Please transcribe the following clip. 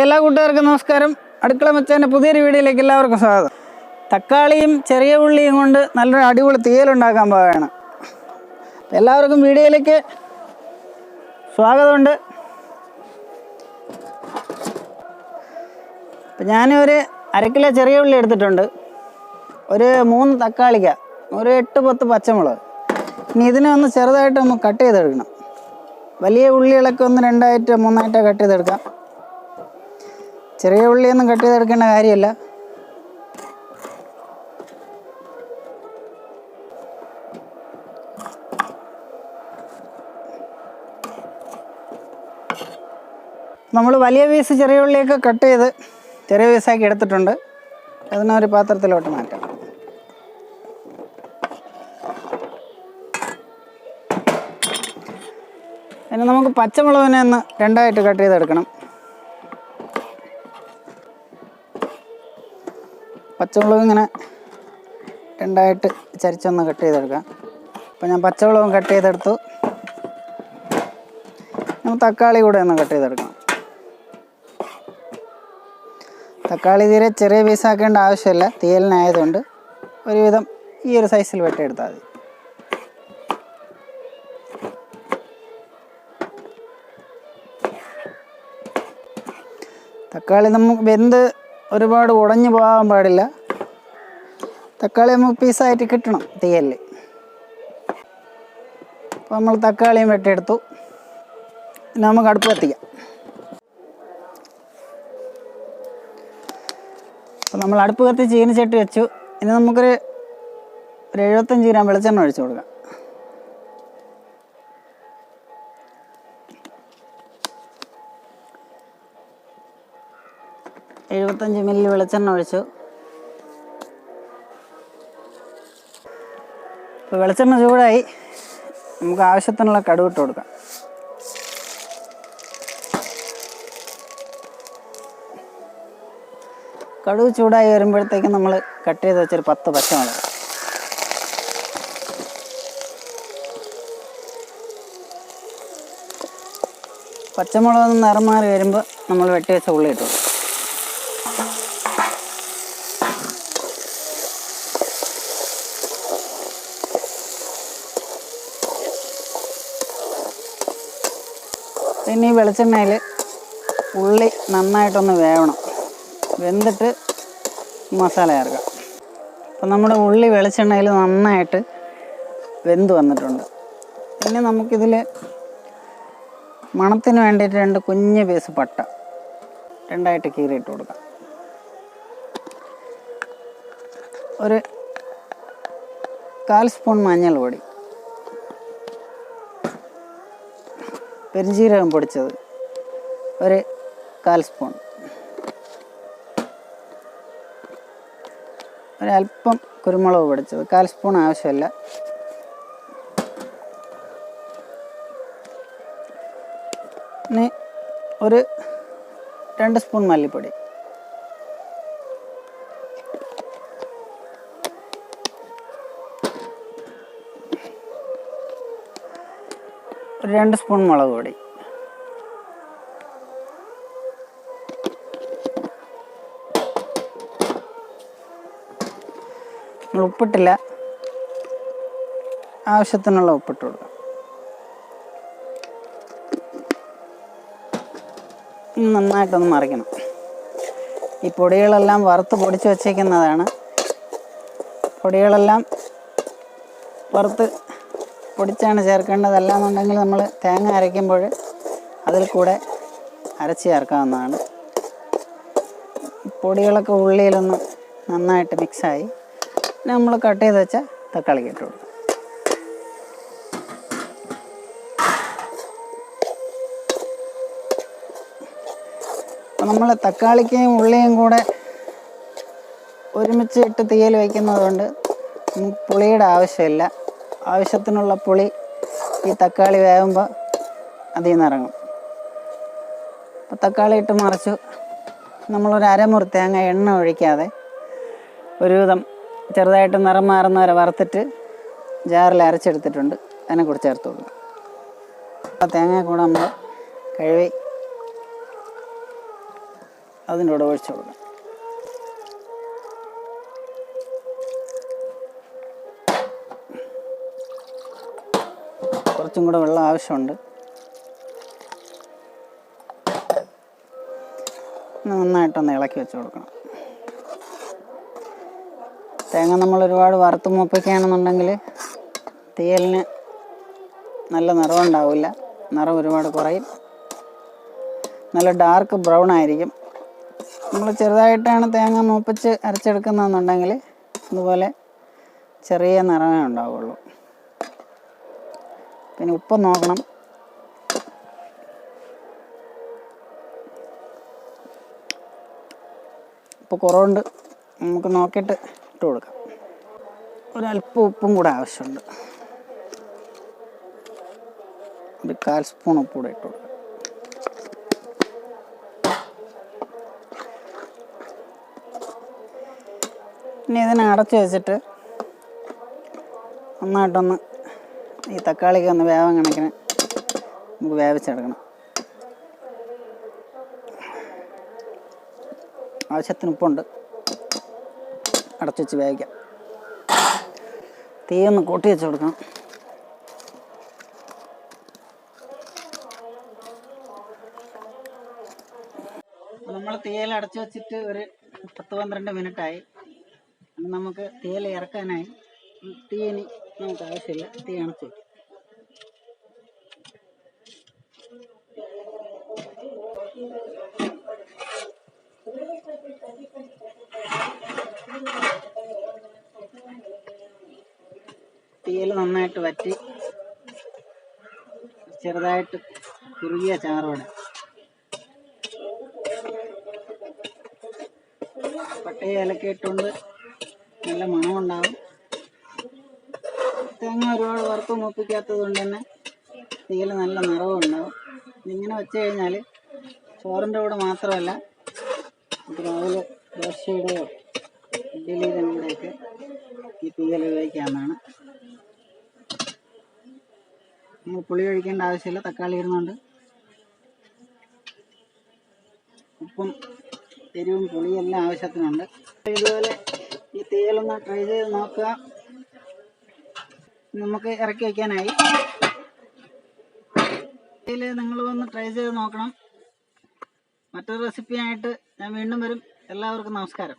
എല്ലാ കൂട്ടുകാർക്കും നമസ്കാരം. അടുക്കള മച്ചാൻ്റെ പുതിയൊരു വീഡിയോയിലേക്ക് എല്ലാവർക്കും സ്വാഗതം. തക്കാളിയും ചെറിയ ഉള്ളിയും കൊണ്ട് നല്ലൊരു അടിപൊളി തീയലുണ്ടാക്കാൻ പോവുകയാണ്. എല്ലാവർക്കും വീഡിയോയിലേക്ക് സ്വാഗതമുണ്ട്. അപ്പം ഞാനൊരു 1/2 കിലോ ചെറിയ ഉള്ളി എടുത്തിട്ടുണ്ട്, ഒരു 3 തക്കാളിക്ക, ഒരു 8-10 പച്ചമുളക്. ഇനി ഇതിനെ ഒന്ന് ചെറുതായിട്ട് ഒന്ന് കട്ട് ചെയ്തെടുക്കണം. വലിയ ഉള്ളികളൊക്കെ ഒന്ന് 2-3 കട്ട് ചെയ്തെടുക്കാം. ചെറിയ ഉള്ളിയൊന്നും കട്ട് ചെയ്തെടുക്കേണ്ട കാര്യമില്ല. നമ്മൾ വലിയ പീസ് ചെറിയ ഉള്ളിയൊക്കെ കട്ട് ചെയ്ത് ചെറിയ പീസാക്കി എടുത്തിട്ടുണ്ട്. അതിനൊരു പാത്രത്തിലോട്ട് മാറ്റാം. പിന്നെ നമുക്ക് പച്ചമുളകിനെ ഒന്ന് 2 കട്ട് ചെയ്തെടുക്കണം. പച്ചമുളക് ഇങ്ങനെ 2 ചരിച്ചൊന്ന് കട്ട് ചെയ്തെടുക്കാം. അപ്പോൾ ഞാൻ പച്ചമുളകും കട്ട് ചെയ്തെടുത്തു. നമുക്ക് തക്കാളി കൂടെ ഒന്ന് കട്ട് ചെയ്തെടുക്കണം. തക്കാളി തീരെ ചെറിയ പീസാക്കേണ്ട ആവശ്യമില്ല, തീയലിനായതുകൊണ്ട് ഒരുവിധം ഈ ഒരു സൈസിൽ വെട്ടിയെടുത്താൽ മതി. തക്കാളി നമുക്ക് വെന്ത് ഒരുപാട് ഉടഞ്ഞു പോകാൻ പാടില്ല. തക്കാളി നമുക്ക് പീസായിട്ട് കിട്ടണം തീയലിൽ. അപ്പോൾ നമ്മൾ തക്കാളിയും വെട്ടിയെടുത്തു. പിന്നെ നമുക്ക് അടുപ്പ് കത്തിക്കാം. അപ്പോൾ നമ്മൾ അടുപ്പ് കത്തിച്ച് ചീനിച്ചട്ടി വെച്ചു. ഇനി നമുക്കൊരു 75 ഗ്രാം വെളിച്ചെണ്ണ ഒഴിച്ചു കൊടുക്കാം. ml വെളിച്ചെണ്ണ ഒഴിച്ചു. ഇപ്പോൾ വെളിച്ചെണ്ണ ചൂടായി. നമുക്ക് ആവശ്യത്തിനുള്ള കടുക് ഇട്ട് കൊടുക്കാം. കടുക് ചൂടായി വരുമ്പോഴത്തേക്കും നമ്മൾ കട്ട് ചെയ്ത് വെച്ചൊരു 10 പച്ചമുളക്, പച്ചമുളക് നിറം മാറി വരുമ്പോൾ നമ്മൾ വെട്ടി വെച്ച ഉള്ളി ഇട്ടു. പിന്നെ ഈ വെളിച്ചെണ്ണയിൽ ഉള്ളി നന്നായിട്ടൊന്ന് വേവണം. വെന്തിട്ട് മസാല ചേർക്കാം. അപ്പം നമ്മുടെ ഉള്ളി വെളിച്ചെണ്ണയിൽ നന്നായിട്ട് വെന്ത് വന്നിട്ടുണ്ട്. പിന്നെ നമുക്കിതിൽ മണത്തിന് വേണ്ടിയിട്ട് 2 കുഞ്ഞ് പീസ് പട്ട 2 കീറിയിട്ട് കൊടുക്കാം. ഒരു 1/4 സ്പൂൺ മഞ്ഞൾ പൊടി, പെരുംജീരകം പൊടിച്ചത് ഒരു 1/4 സ്പൂൺ, ഒരല്പം കുരുമുളക് പൊടിച്ചത് 1/4 സ്പൂൺ ആവശ്യമില്ല. പിന്നെ ഒരു 2 സ്പൂൺ മല്ലിപ്പൊടി, ഒരു 2 സ്പൂൺ മുളക് പൊടി, ഉപ്പിട്ടില്ല, ആവശ്യത്തിനുള്ള ഉപ്പിട്ട് കൊടുക്കാം. നന്നായിട്ടൊന്ന് മറിക്കണം. ഈ പൊടികളെല്ലാം വറുത്ത് പൊടിച്ച് വച്ചേക്കുന്നതാണ്. പൊടികളെല്ലാം വറുത്ത് പൊടിച്ചാണ് ചേർക്കേണ്ടതല്ല എന്നുണ്ടെങ്കിൽ നമ്മൾ തേങ്ങ അരയ്ക്കുമ്പോൾ അതിൽ കൂടെ അരച്ച് ചേർക്കാവുന്നതാണ്. പൊടികളൊക്കെ ഉള്ളിയിലൊന്ന് നന്നായിട്ട് മിക്സായി നമ്മൾ കട്ട് ചെയ്ത് വെച്ച തക്കാളി ഇട്ട് കൊടുക്കും. അപ്പോൾ നമ്മൾ തക്കാളിക്കും ഉള്ളിയും കൂടെ ഒരുമിച്ച് ഇട്ട് തീയൽ വയ്ക്കുന്നത് കൊണ്ട് നമുക്ക് പുളിയുടെ ആവശ്യമില്ല. ആവശ്യത്തിനുള്ള പുളി ഈ തക്കാളി വേകുമ്പോൾ അതിൽ നിന്ന് ഇറങ്ങും. അപ്പോൾ തക്കാളി ഇട്ട് മറിച്ചു. നമ്മളൊരു അരമുറി തേങ്ങ എണ്ണ ഒഴിക്കാതെ ഒരുവിധം ചെറുതായിട്ട് നിറം മാറുന്നവരെ വറുത്തിട്ട് ജാറിൽ അരച്ചെടുത്തിട്ടുണ്ട്. അതിനെ കൂടെ ചേർത്ത് കൊടുക്കുക. ആ തേങ്ങ കൂടെ നമ്മൾ കഴുകി അതിൻ്റെ കൂടെ ഒഴിച്ചു കൊടുക്കണം. കുറച്ചും കൂടെ വെള്ളം ആവശ്യമുണ്ട്. നന്നായിട്ടൊന്ന് ഇളക്കി വെച്ച് കൊടുക്കണം. തേങ്ങ നമ്മൾ ഒരുപാട് വറുത്ത് മൂപ്പിക്കുകയാണെന്നുണ്ടെങ്കിൽ തീയലിന് നല്ല നിറം ഉണ്ടാവില്ല, നിറം ഒരുപാട് കുറയും, നല്ല ഡാർക്ക് ബ്രൗൺ ആയിരിക്കും. നമ്മൾ ചെറുതായിട്ടാണ് തേങ്ങ മൂപ്പിച്ച് അരച്ചെടുക്കുന്നതെന്നുണ്ടെങ്കിൽ ഇതുപോലെ ചെറിയ നിറമേ ഉണ്ടാവുള്ളൂ. പിന്നെ ഉപ്പ് നോക്കണം. ഉപ്പ് കുറവുണ്ട്, നമുക്ക് നോക്കിയിട്ട് ഇട്ട് കൊടുക്കാം. ഒരല്പം ഉപ്പും കൂടെ ആവശ്യമുണ്ട്. ഒരു 1/4 സ്പൂൺ ഉപ്പ് കൂടെ ഇട്ട് കൊടുക്കാം. ഇനി ഇതിനെ അടച്ചു വെച്ചിട്ട് നന്നായിട്ടൊന്ന് ഈ തക്കാളിക്ക് ഒന്ന് വേവാൻ കണക്കിന് നമുക്ക് വേവിച്ചെടുക്കണം. ആവശ്യത്തിന് ഉപ്പുണ്ട്. അടച്ചു വെച്ച് വേവിക്കാം. തീ ഒന്ന് കൂട്ടി വെച്ച് കൊടുക്കണം. നമ്മൾ തീയിൽ അടച്ചു വെച്ചിട്ട് ഒരു 10-12 മിനിറ്റായി. നമുക്ക് തീയിൽ ഇറക്കാനായി. തീയിനി നമുക്ക് ആവശ്യമില്ല, തീ അണച്ചു വയ്ക്കും. തീയിൽ നന്നായിട്ട് വറ്റി ചെറുതായിട്ട് കുറുകിയ ചാറോടെ പട്ടയ ഇലക്കെ ഇട്ടുകൊണ്ട് നല്ല മണമുണ്ടാകും. തേങ്ങ ഒരുപാട് വറുത്ത് മൂപ്പിക്കാത്തത് കൊണ്ട് തന്നെ തീയിൽ നല്ല നിറവും ഉണ്ടാകും. ഇതിങ്ങനെ വെച്ച് കഴിഞ്ഞാൽ ചോറിൻ്റെ കൂടെ മാത്രമല്ല രാവിലെ ദോശയുടെയോ ഇഡ്ഡലിയുടെ കൂടെയൊക്കെ ഈ തീയൽ ഉപയോഗിക്കാവുന്നതാണ്. നമ്മൾ പുളി ഒഴിക്കേണ്ട ആവശ്യമില്ല, തക്കാളി ഇടുന്നുണ്ട്. ഉപ്പും എരിവും പുളിയെല്ലാം ആവശ്യത്തിനുണ്ട്. ഇതുപോലെ ഈ തീയലൊന്ന് ട്രൈ ചെയ്ത് നോക്കുക. നമുക്ക് ഇറക്കി വയ്ക്കാനായി. ഇതിൽ നിങ്ങൾ ഒന്ന് ട്രൈ ചെയ്ത് നോക്കണം. മറ്റൊരു റെസിപ്പിയായിട്ട് ഞാൻ വീണ്ടും വരും. എല്ലാവർക്കും നമസ്കാരം.